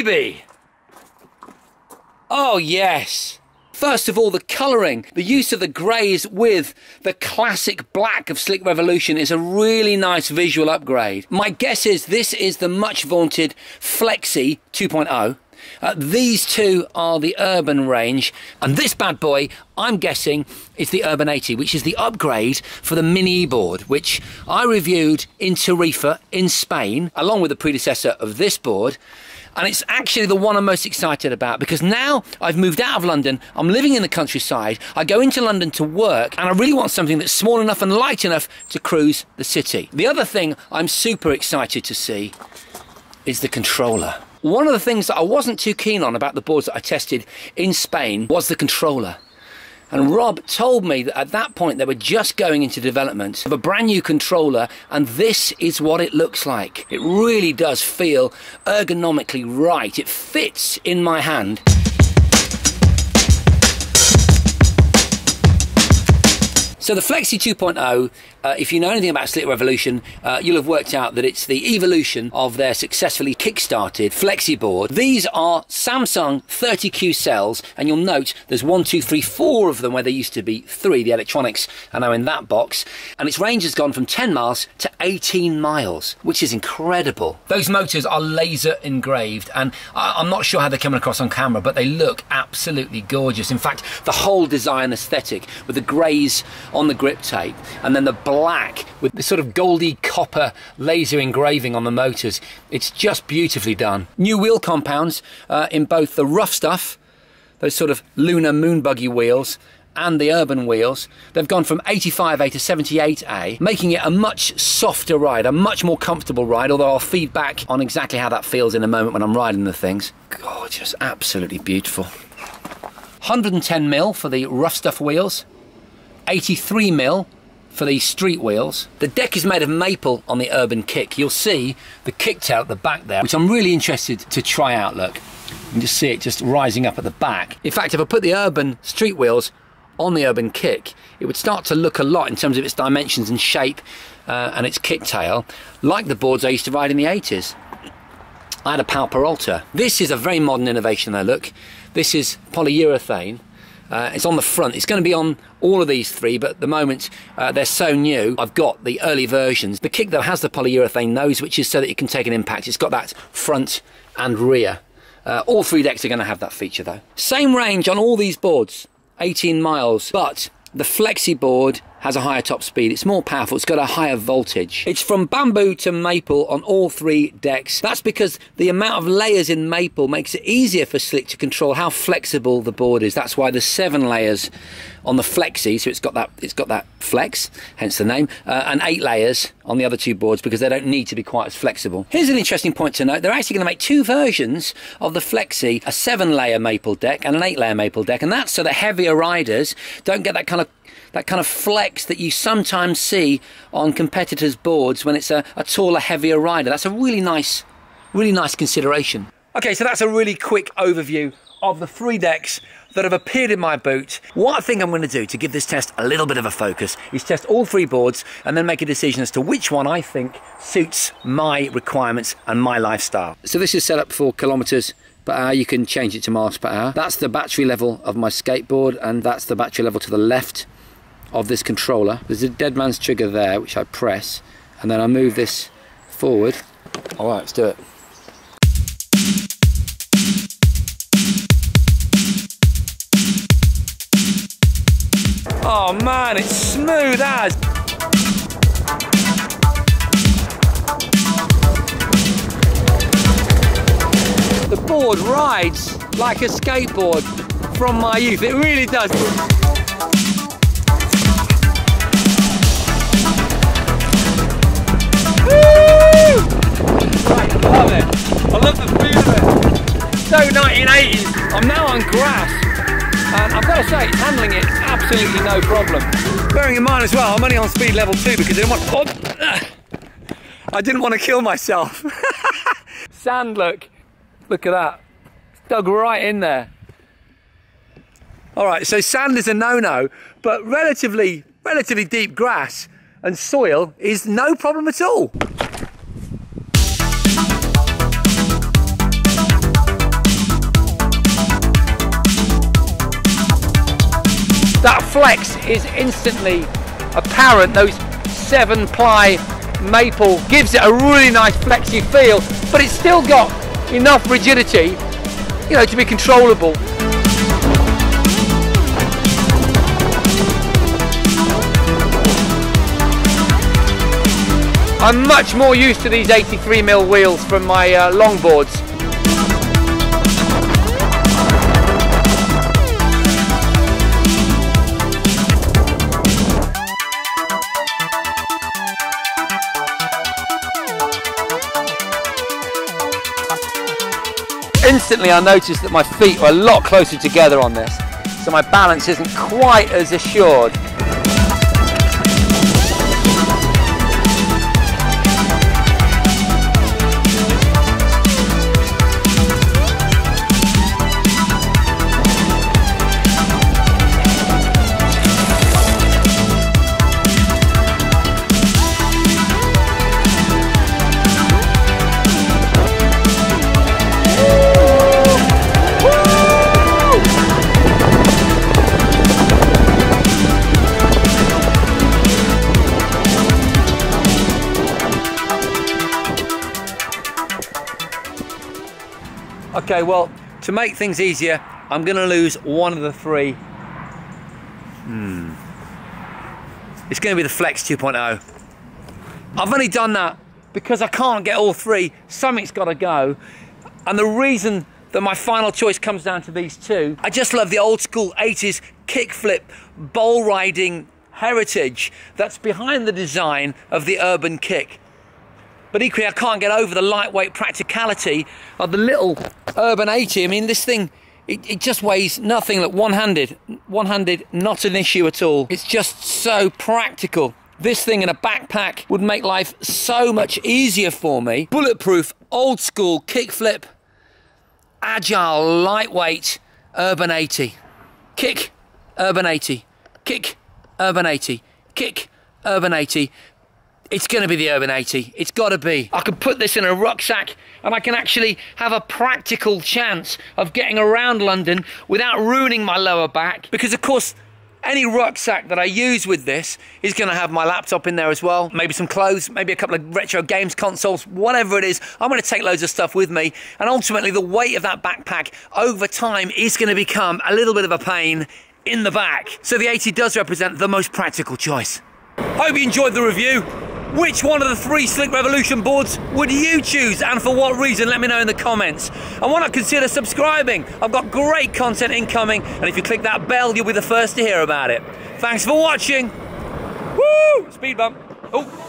baby! Oh yes! First of all, the colouring, the use of the greys with the classic black of Slick Revolution is a really nice visual upgrade. My guess is this is the much vaunted Flexi 2.0. These two are the Urban range, and this bad boy, I'm guessing, is the Urban 80, which is the upgrade for the mini eBoard, which I reviewed in Tarifa in Spain, along with the predecessor of this board. And it's actually the one I'm most excited about, because now I've moved out of London, I'm living in the countryside, I go into London to work, and I really want something that's small enough and light enough to cruise the city. The other thing I'm super excited to see is the controller. One of the things that I wasn't too keen on about the boards that I tested in Spain was the controller. And Rob told me that at that point they were just going into development of a brand new controller, and this is what it looks like. It really does feel ergonomically right. It fits in my hand. So the Flexi 2.0, if you know anything about Slick Revolution, you'll have worked out that it's the evolution of their successfully kick-started Flexi board. These are Samsung 30Q cells, and you'll note there's 1, 2, 3, 4 of them where there used to be 3. The electronics are now in that box, and its range has gone from 10 miles to 18 miles, which is incredible. Those motors are laser engraved, and I'm not sure how they're coming across on camera, but they look absolutely gorgeous. In fact, the whole design aesthetic with the greys on the grip tape, and then the black with the sort of goldy copper laser engraving on the motors. It's just beautifully done. New wheel compounds in both the rough stuff, those sort of lunar moon buggy wheels, and the Urban wheels. They've gone from 85A to 78A, making it a much softer ride, a much more comfortable ride, although I'll feed back on exactly how that feels in a moment when I'm riding the things. Gorgeous, absolutely beautiful. 110mm for the rough stuff wheels, 83mm for the street wheels. The deck is made of maple on the Urban kick. You'll see the kick tail at the back there, which I'm really interested to try out. Look, you can just see it just rising up at the back. In fact, if I put the Urban street wheels on the Urban kick, it would start to look a lot in terms of its dimensions and shape and its kick tail, like the boards I used to ride in the 80s. I had a Pal Peralta. This is a very modern innovation though, look. This is polyurethane. It's on the front. It's going to be on all of these 3, but at the moment they're so new. I've got the early versions. The kick though has the polyurethane nose, which is so that it can take an impact. It's got that front and rear. All 3 decks are going to have that feature though. Same range on all these boards, 18 miles, but the Flexi board has a higher top speed. It's more powerful. It's got a higher voltage. It's from bamboo to maple on all 3 decks. That's because the amount of layers in maple makes it easier for Slick to control how flexible the board is. That's why there's 7 layers on the Flexi, so it's got that flex, hence the name, and 8 layers on the other 2 boards because they don't need to be quite as flexible. Here's an interesting point to note. They're actually going to make 2 versions of the Flexi, a 7-layer maple deck and an 8-layer maple deck, and that's so that heavier riders don't get that kind of flex that you sometimes see on competitors' boards when it's a taller, heavier rider. That's a really nice consideration. Okay, so that's a really quick overview of the 3 decks that have appeared in my boot. What I think I'm going to do to give this test a little bit of a focus is test all 3 boards and then make a decision as to which one I think suits my requirements and my lifestyle. So this is set up for kilometres per hour. You can change it to miles per hour. That's the battery level of my skateboard, and that's the battery level to the left of this controller. There's a dead man's trigger there, which I press, and then I move this forward. All right, let's do it. Oh man, it's smooth as. The board rides like a skateboard from my youth. It really does. Right, I love it. I love the feel of it. So 1980s. I'm now on grass, and I've got to say, handling it absolutely no problem. Bearing in mind as well, I'm only on speed level 2 because I didn't want to kill myself. Sand, look at that. It's dug right in there. All right, so sand is a no-no, but relatively deep grass and soil is no problem at all. That flex is instantly apparent. Those 7-ply maple gives it a really nice flexy feel, but it's still got enough rigidity, you know, to be controllable. I'm much more used to these 83mm wheels from my longboards. Instantly I noticed that my feet are a lot closer together on this, so my balance isn't quite as assured. Okay, well, to make things easier, I'm going to lose one of the three. It's going to be the Flex 2.0. I've only done that because I can't get all three. Something's got to go. And the reason that my final choice comes down to these two, I just love the old school 80s kickflip, bowl riding heritage that's behind the design of the Urban Kick. But equally, I can't get over the lightweight practicality of the little Urban 80. I mean, this thing, it just weighs nothing. Look, one-handed, not an issue at all. It's just so practical. This thing in a backpack would make life so much easier for me. Bulletproof, old school, kickflip, agile, lightweight, Urban 80. Kick, Urban 80. Kick, Urban 80. Kick, Urban 80. It's going to be the Urban 80. It's got to be. I can put this in a rucksack and I can actually have a practical chance of getting around London without ruining my lower back. Because, of course, any rucksack that I use with this is going to have my laptop in there as well. Maybe some clothes, maybe a couple of retro games consoles, whatever it is. I'm going to take loads of stuff with me. And ultimately, the weight of that backpack over time is going to become a little bit of a pain in the back. So the 80 does represent the most practical choice. Hope you enjoyed the review. Which one of the 3 Slick Revolution boards would you choose, and for what reason? Let me know in the comments. And why not consider subscribing? I've got great content incoming, and if you click that bell, you'll be the first to hear about it. Thanks for watching. Woo! Speed bump. Oh.